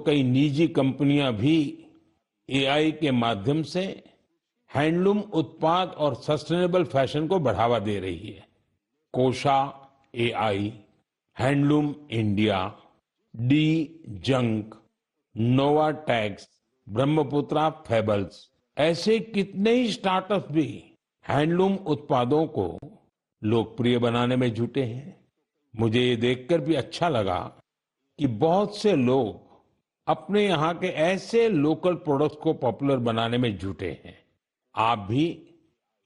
कई निजी कंपनियां भी एआई के माध्यम से हैंडलूम उत्पाद और सस्टेनेबल फैशन को बढ़ावा दे रही है। Kosha AI, handloom India, D junk, Nova Tex, Brahmaputra fables, ऐसे कितने ही स्टार्टअप भी हैंडलूम उत्पादों को लोकप्रिय बनाने में जुटे हैं। मुझे ये देखकर भी अच्छा लगा कि बहुत से लोग अपने यहाँ के ऐसे लोकल प्रोडक्ट्स को पॉपुलर बनाने में जुटे हैं। आप भी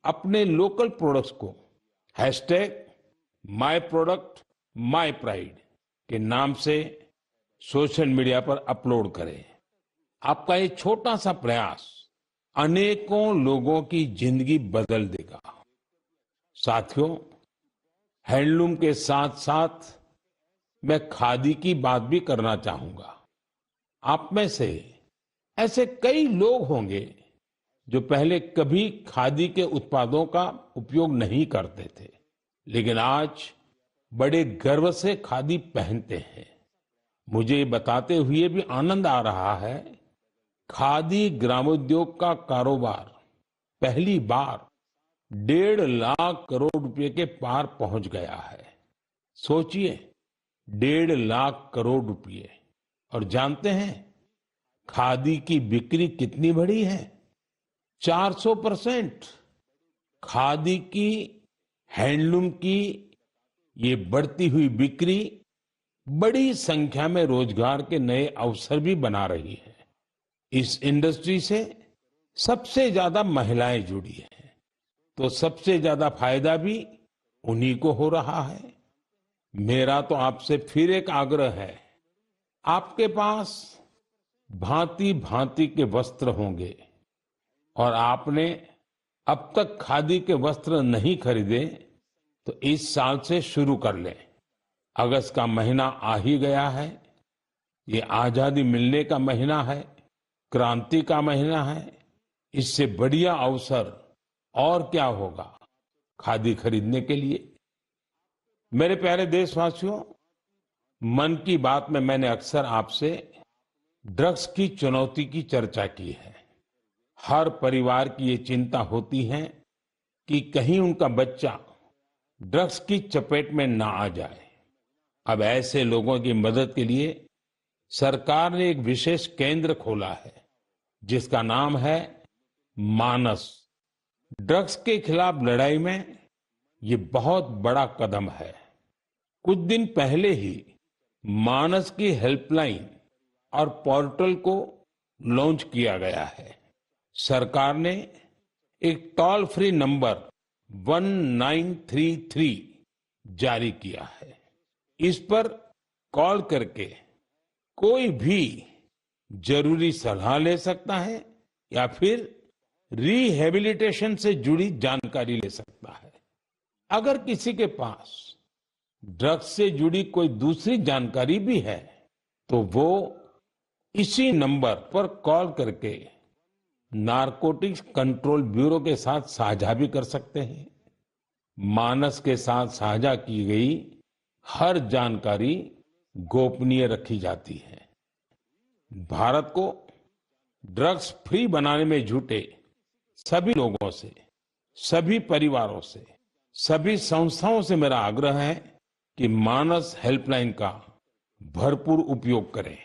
अपने लोकल प्रोडक्ट्स को #MyProductMyPride के नाम से सोशल मीडिया पर अपलोड करें। आपका ये छोटा सा प्रयास अनेकों लोगों की जिंदगी बदल देगा। साथियों, हैंडलूम के साथ साथ मैं खादी की बात भी करना चाहूंगा। आप में से ऐसे कई लोग होंगे जो पहले कभी खादी के उत्पादों का उपयोग नहीं करते थे, लेकिन आज बड़े गर्व से खादी पहनते हैं। मुझे ये बताते हुए भी आनंद आ रहा है, खादी ग्रामोद्योग का कारोबार पहली बार 1.5 लाख करोड़ रुपए के पार पहुंच गया है। सोचिए, 1.5 लाख करोड़ रुपए। और जानते हैं खादी की बिक्री कितनी बढ़ी है? 400%। खादी की, हैंडलूम की ये बढ़ती हुई बिक्री बड़ी संख्या में रोजगार के नए अवसर भी बना रही है। इस इंडस्ट्री से सबसे ज्यादा महिलाएं जुड़ी हैं, तो सबसे ज्यादा फायदा भी उन्हीं को हो रहा है। मेरा तो आपसे फिर एक आग्रह है, आपके पास भांति भांति के वस्त्र होंगे और आपने अब तक खादी के वस्त्र नहीं खरीदे, तो इस साल से शुरू कर लें। अगस्त का महीना आ ही गया है। ये आजादी मिलने का महीना है, क्रांति का महीना है। इससे बढ़िया अवसर और क्या होगा खादी खरीदने के लिए। मेरे प्यारे देशवासियों, मन की बात में मैंने अक्सर आपसे ड्रग्स की चुनौती की चर्चा की है। हर परिवार की ये चिंता होती है कि कहीं उनका बच्चा ड्रग्स की चपेट में ना आ जाए। अब ऐसे लोगों की मदद के लिए सरकार ने एक विशेष केंद्र खोला है, जिसका नाम है मानस। ड्रग्स के खिलाफ लड़ाई में ये बहुत बड़ा कदम है। कुछ दिन पहले ही मानस की हेल्पलाइन और पोर्टल को लॉन्च किया गया है। सरकार ने एक टोल फ्री नंबर 1933 जारी किया है। इस पर कॉल करके कोई भी जरूरी सलाह ले सकता है या फिर रिहेबिलिटेशन से जुड़ी जानकारी ले सकता है। अगर किसी के पास ड्रग्स से जुड़ी कोई दूसरी जानकारी भी है, तो वो इसी नंबर पर कॉल करके नारकोटिक्स कंट्रोल ब्यूरो के साथ साझा भी कर सकते हैं। मानस के साथ साझा की गई हर जानकारी गोपनीय रखी जाती है। भारत को ड्रग्स फ्री बनाने में जुटे सभी लोगों से, सभी परिवारों से, सभी संस्थाओं से मेरा आग्रह है कि मानस हेल्पलाइन का भरपूर उपयोग करें।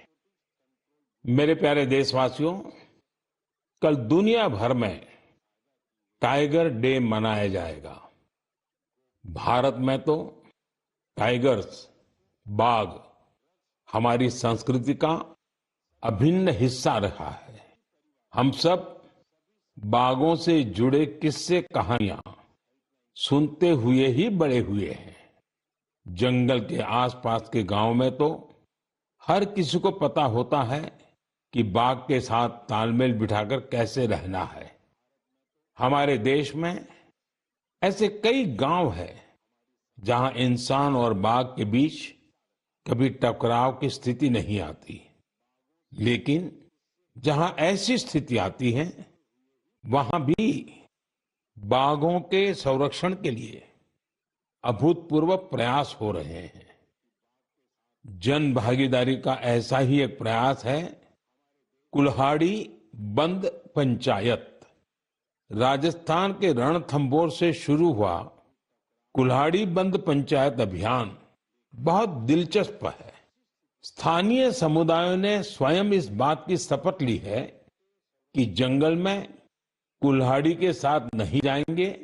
मेरे प्यारे देशवासियों, कल दुनिया भर में टाइगर डे मनाया जाएगा। भारत में तो टाइगर्स, बाघ हमारी संस्कृति का अभिन्न हिस्सा रहा है। हम सब बाघों से जुड़े किस्से कहानियां सुनते हुए ही बड़े हुए हैं। जंगल के आसपास के गांव में तो हर किसी को पता होता है कि बाघ के साथ तालमेल बिठाकर कैसे रहना है। हमारे देश में ऐसे कई गांव हैं जहां इंसान और बाघ के बीच कभी टकराव की स्थिति नहीं आती, लेकिन जहां ऐसी स्थिति आती है, वहां भी बाघों के संरक्षण के लिए अभूतपूर्व प्रयास हो रहे हैं। जन भागीदारी का ऐसा ही एक प्रयास है कुल्हाड़ी बंद पंचायत। राजस्थान के रणथंभौर से शुरू हुआ कुल्हाड़ी बंद पंचायत अभियान बहुत दिलचस्प है। स्थानीय समुदायों ने स्वयं इस बात की शपथ ली है कि जंगल में कुल्हाड़ी के साथ नहीं जाएंगे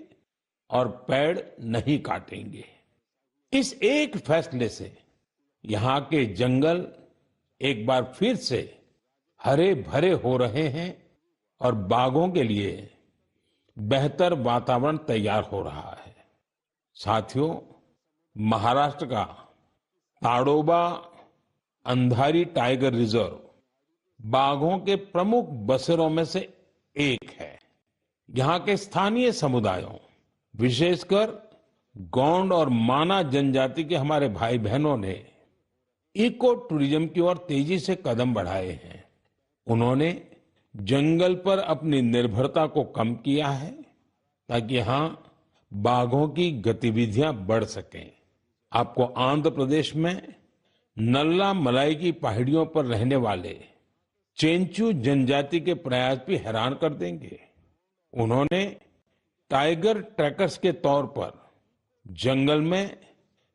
और पेड़ नहीं काटेंगे। इस एक फैसले से यहाँ के जंगल एक बार फिर से हरे भरे हो रहे हैं और बाघों के लिए बेहतर वातावरण तैयार हो रहा है। साथियों, महाराष्ट्र का ताडोबा अंधारी टाइगर रिजर्व बाघों के प्रमुख बसेरों में से एक है। यहाँ के स्थानीय समुदायों, विशेषकर गोंड और माना जनजाति के हमारे भाई बहनों ने इको टूरिज्म की ओर तेजी से कदम बढ़ाए हैं। उन्होंने जंगल पर अपनी निर्भरता को कम किया है ताकि यहाँ बाघों की गतिविधियां बढ़ सकें। आपको आंध्र प्रदेश में नल्ला मलाई की पहाड़ियों पर रहने वाले चेंचू जनजाति के प्रयास भी हैरान कर देंगे। उन्होंने टाइगर ट्रैकर्स के तौर पर जंगल में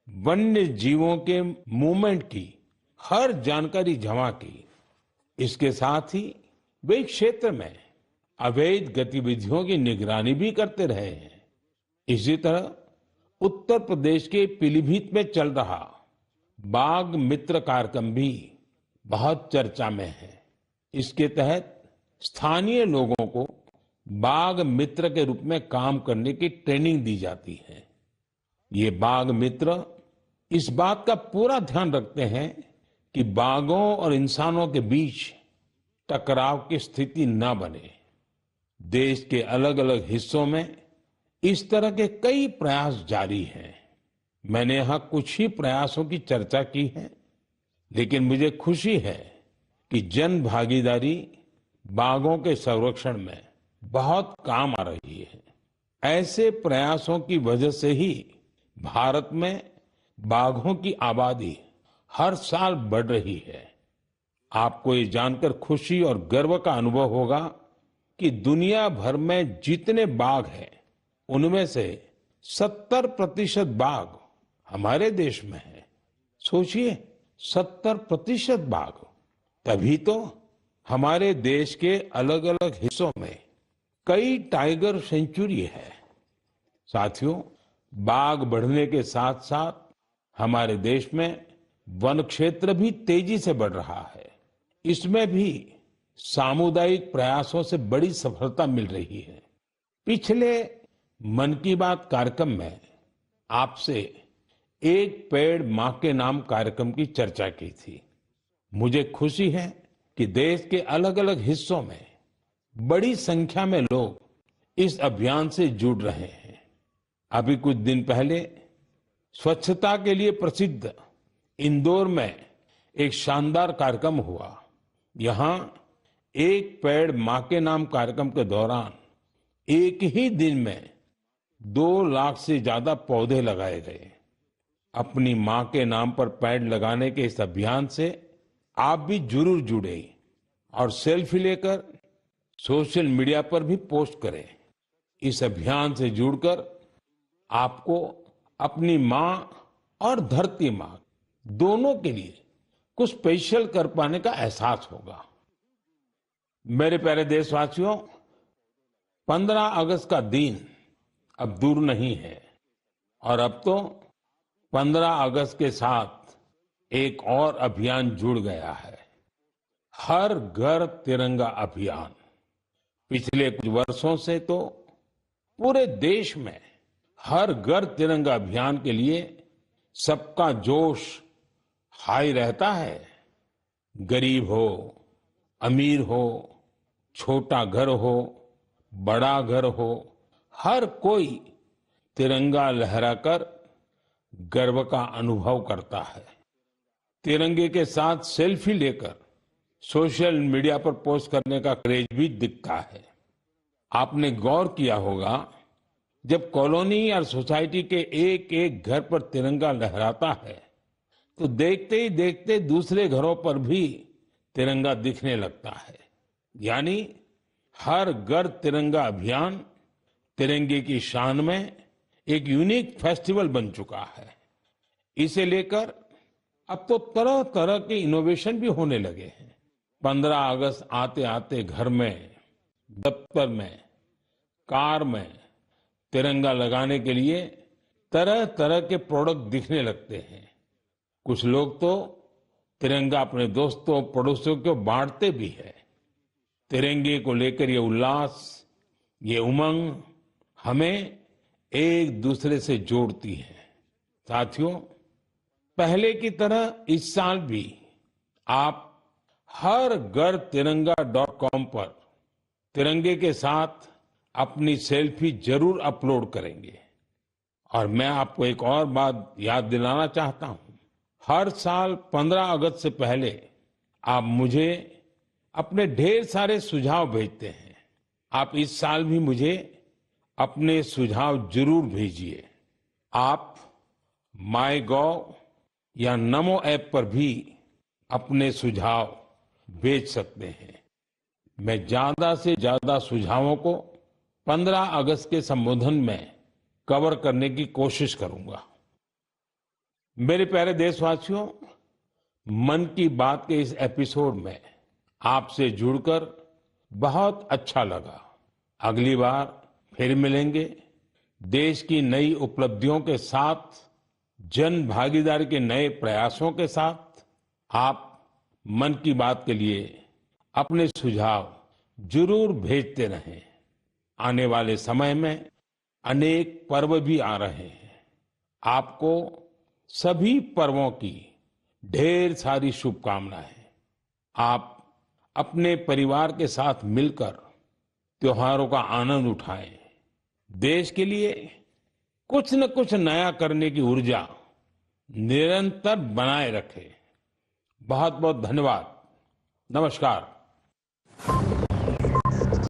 वन्य जीवों के मूवमेंट की हर जानकारी जमा की। इसके साथ ही वे इस क्षेत्र में अवैध गतिविधियों की निगरानी भी करते रहे हैं। इसी तरह उत्तर प्रदेश के पीलीभीत में चल रहा बाघ मित्र कार्यक्रम भी बहुत चर्चा में है। इसके तहत स्थानीय लोगों को बाघ मित्र के रूप में काम करने की ट्रेनिंग दी जाती है। ये बाघ मित्र इस बात का पूरा ध्यान रखते हैं कि बाघों और इंसानों के बीच टकराव की स्थिति न बने। देश के अलग अलग हिस्सों में इस तरह के कई प्रयास जारी हैं। मैंने यहां कुछ ही प्रयासों की चर्चा की है, लेकिन मुझे खुशी है कि जन भागीदारी बाघों के संरक्षण में बहुत काम आ रही है। ऐसे प्रयासों की वजह से ही भारत में बाघों की आबादी हर साल बढ़ रही है। आपको ये जानकर खुशी और गर्व का अनुभव होगा कि दुनिया भर में जितने बाघ हैं, उनमें से 70% बाघ हमारे देश में है। सोचिए, 70% बाघ। तभी तो हमारे देश के अलग अलग हिस्सों में कई टाइगर सेंचुरी है। साथियों, बाघ बढ़ने के साथ साथ हमारे देश में वन क्षेत्र भी तेजी से बढ़ रहा है। इसमें भी सामुदायिक प्रयासों से बड़ी सफलता मिल रही है। पिछले मन की बात कार्यक्रम में आपसे एक पेड़ मां के नाम कार्यक्रम की चर्चा की थी। मुझे खुशी है कि देश के अलग अलग हिस्सों में बड़ी संख्या में लोग इस अभियान से जुड़ रहे हैं। अभी कुछ दिन पहले स्वच्छता के लिए प्रसिद्ध इंदौर में एक शानदार कार्यक्रम हुआ। यहाँ एक पेड़ मां के नाम कार्यक्रम के दौरान एक ही दिन में 2 लाख से ज्यादा पौधे लगाए गए। अपनी मां के नाम पर पेड़ लगाने के इस अभियान से आप भी जरूर जुड़े और सेल्फी लेकर सोशल मीडिया पर भी पोस्ट करें। इस अभियान से जुड़कर आपको अपनी मां और धरती मां दोनों के लिए कुछ स्पेशल कर पाने का एहसास होगा। मेरे प्यारे देशवासियों, 15 अगस्त का दिन अब दूर नहीं है और अब तो 15 अगस्त के साथ एक और अभियान जुड़ गया है, हर घर तिरंगा अभियान। पिछले कुछ वर्षों से तो पूरे देश में हर घर तिरंगा अभियान के लिए सबका जोश हाई रहता है। गरीब हो, अमीर हो, छोटा घर हो, बड़ा घर हो, हर कोई तिरंगा लहराकर गर्व का अनुभव करता है। तिरंगे के साथ सेल्फी लेकर सोशल मीडिया पर पोस्ट करने का क्रेज भी दिखता है। आपने गौर किया होगा, जब कॉलोनी या सोसाइटी के एक एक घर पर तिरंगा लहराता है तो देखते ही देखते दूसरे घरों पर भी तिरंगा दिखने लगता है। यानी हर घर तिरंगा अभियान तिरंगे की शान में एक यूनिक फेस्टिवल बन चुका है। इसे लेकर अब तो तरह तरह के इनोवेशन भी होने लगे हैं। 15 अगस्त आते आते घर में, दफ्तर में, कार में तिरंगा लगाने के लिए तरह तरह के प्रोडक्ट दिखने लगते हैं। कुछ लोग तो तिरंगा अपने दोस्तों पड़ोसियों को बांटते भी है। तिरंगे को लेकर ये उल्लास, ये उमंग हमें एक दूसरे से जोड़ती है। साथियों, पहले की तरह इस साल भी आप हर घर तिरंगा.com पर तिरंगे के साथ अपनी सेल्फी जरूर अपलोड करेंगे। और मैं आपको एक और बात याद दिलाना चाहता हूं। हर साल 15 अगस्त से पहले आप मुझे अपने ढेर सारे सुझाव भेजते हैं। आप इस साल भी मुझे अपने सुझाव जरूर भेजिए। आप माईगॉव या नमो ऐप पर भी अपने सुझाव भेज सकते हैं। मैं ज्यादा से ज्यादा सुझावों को 15 अगस्त के संबोधन में कवर करने की कोशिश करूंगा। मेरे प्यारे देशवासियों, मन की बात के इस एपिसोड में आपसे जुड़कर बहुत अच्छा लगा। अगली बार फिर मिलेंगे देश की नई उपलब्धियों के साथ, जन भागीदारी के नए प्रयासों के साथ। आप मन की बात के लिए अपने सुझाव जरूर भेजते रहें। आने वाले समय में अनेक पर्व भी आ रहे हैं। आपको सभी पर्वों की ढेर सारी शुभकामनाएं। आप अपने परिवार के साथ मिलकर त्योहारों का आनंद उठाएं। देश के लिए कुछ न कुछ नया करने की ऊर्जा निरंतर बनाए रखें। बहुत बहुत धन्यवाद। नमस्कार।